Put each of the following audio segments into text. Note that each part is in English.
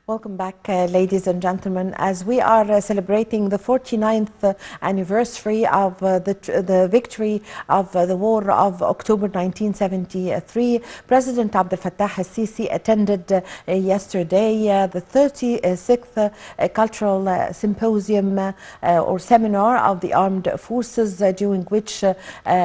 Welcome back, ladies and gentlemen. As we are celebrating the 49th anniversary of the victory of the war of October 1973, President Abdel Fattah al-Sisi attended yesterday the 36th Cultural Symposium or Seminar of the Armed Forces, during which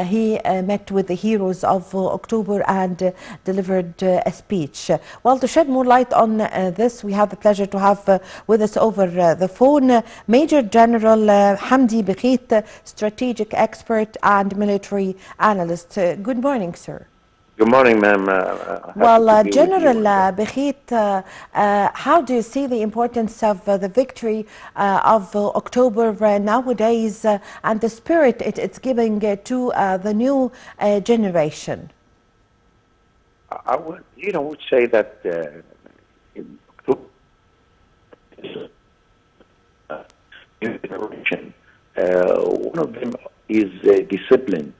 he met with the heroes of October and delivered a speech. Well, to shed more light on this, we have the pleasure to have with us over the phone Major General Hamdy Bakhit, strategic expert and military analyst. Good morning, sir. Good morning, ma'am. Well, General Bakhit, how do you see the importance of the victory of October nowadays and the spirit it's giving to the new generation? I would, would say that generation, one of them is discipline.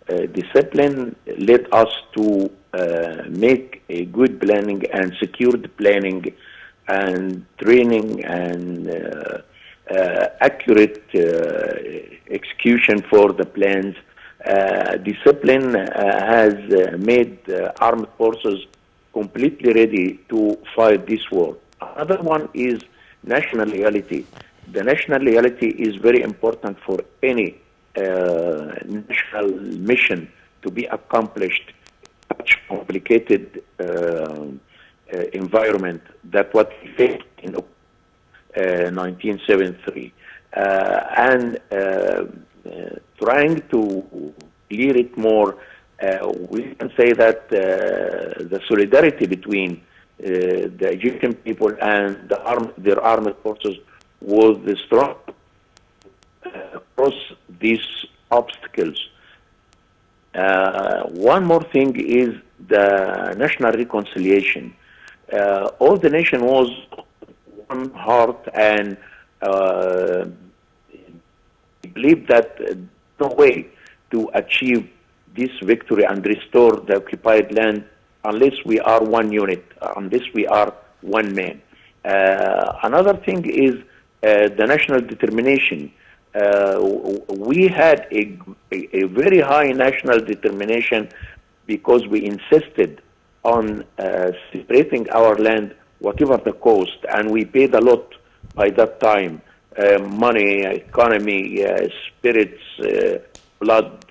Discipline led us to make a good planning and secured planning and training and accurate execution for the plans. Discipline has made armed forces completely ready to fight this war. Another one is national loyalty. The national loyalty is very important for any national mission to be accomplished in such complicated environment that what we faced in 1973. And trying to clear it more, we can say that the solidarity between the Egyptian people and their armed forces was the strong across these obstacles. One more thing is the national reconciliation. All the nation was one heart and believed that no way to achieve this victory and restore the occupied land unless we are one unit, unless we are one man. Another thing is the national determination. We had a very high national determination because we insisted on separating our land, whatever the cost, and we paid a lot by that time. Money, economy, spirits, blood,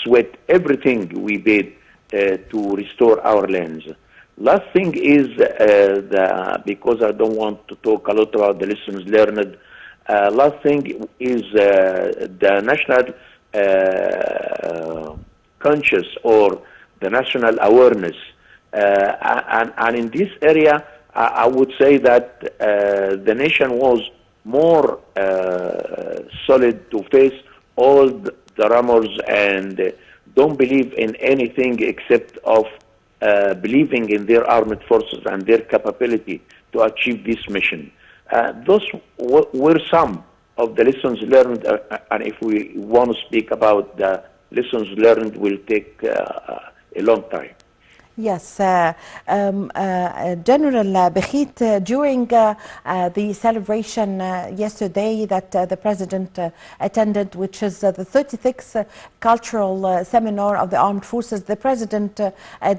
sweat, everything we paid to restore our lands. Last thing is, because I don't want to talk a lot about the lessons learned, last thing is the national conscious or the national awareness. And in this area, I would say that the nation was more solid to face all the rumors and don't believe in anything except of believing in their armed forces and their capability to achieve this mission. Those were some of the lessons learned, and if we want to speak about the lessons learned, will take a long time. Yes, General Bakhit, during the celebration yesterday that the President attended, which is the 36th Cultural Seminar of the Armed Forces, the President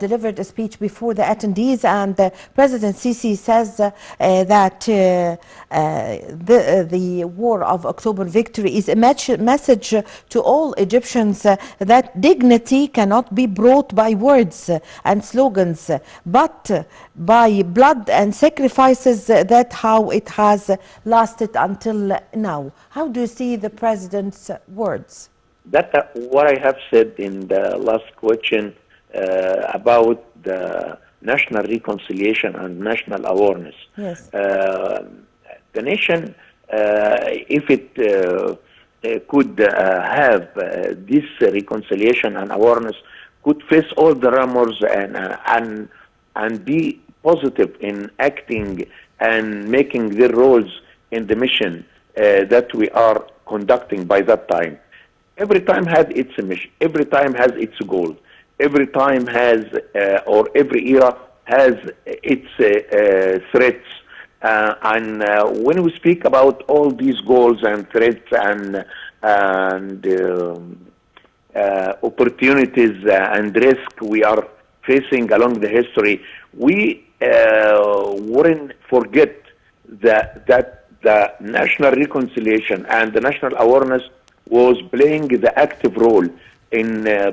delivered a speech before the attendees, and President Sisi says that the War of October victory is a message to all Egyptians that dignity cannot be brought by words and slogans, but by blood and sacrifices. That how it has lasted until now. How do you see the President's words? That's what I have said in the last question about the national reconciliation and national awareness. Yes. The nation, if it could have this reconciliation and awareness, could face all the rumors and be positive in acting and making their roles in the mission that we are conducting by that time. Every time has its mission. Every time has its goal. Every time has, or every era has its threats. And when we speak about all these goals and threats and opportunities and risk we are facing along the history, we wouldn't forget that the national reconciliation and the national awareness was playing the active role in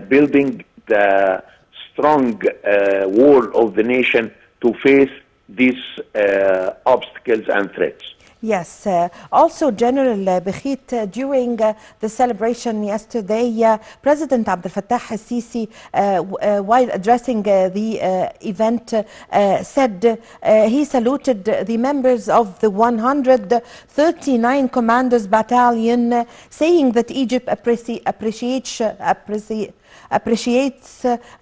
building the strong wall of the nation to face these obstacles and threats. Yes. Also, General Bakhit, during the celebration yesterday, President Abdel Fattah al-Sisi, while addressing the event, said he saluted the members of the 139 Commanders Battalion, saying that Egypt appreciates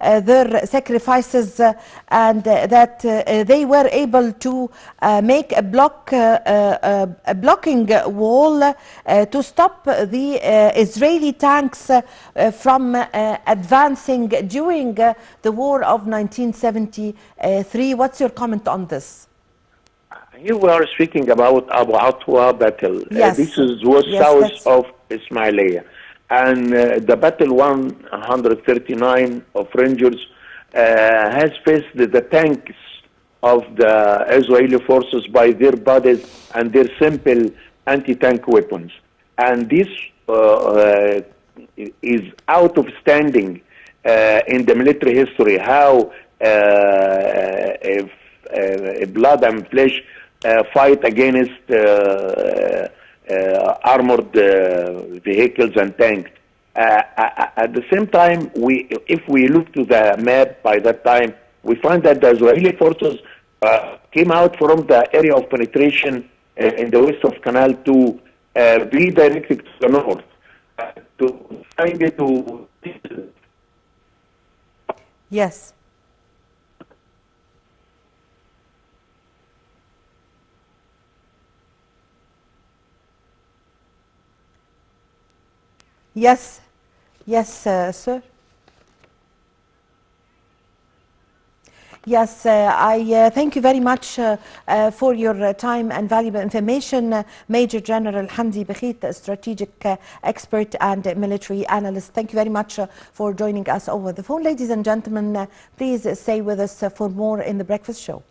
their sacrifices and that they were able to make a blocking wall to stop the Israeli tanks from advancing during the war of 1973. What's your comment on this? Here we are speaking about Abu Atwa battle. Yes. This was south of Ismailia. And the battle 139 of Rangers has faced the tanks of the Israeli forces by their bodies and their simple anti-tank weapons. And this is out of standing in the military history, how blood and flesh fight against armored vehicles and tanks. At the same time, if we look to the map by that time, we find that the Israeli forces came out from the area of penetration in the west of Canal to be directed to the north, to find it to. Yes. Yes, yes, sir. Yes, I thank you very much for your time and valuable information, Major General Hamdy Bakhit, strategic expert and military analyst. Thank you very much for joining us over the phone. Ladies and gentlemen, please stay with us for more in The Breakfast Show.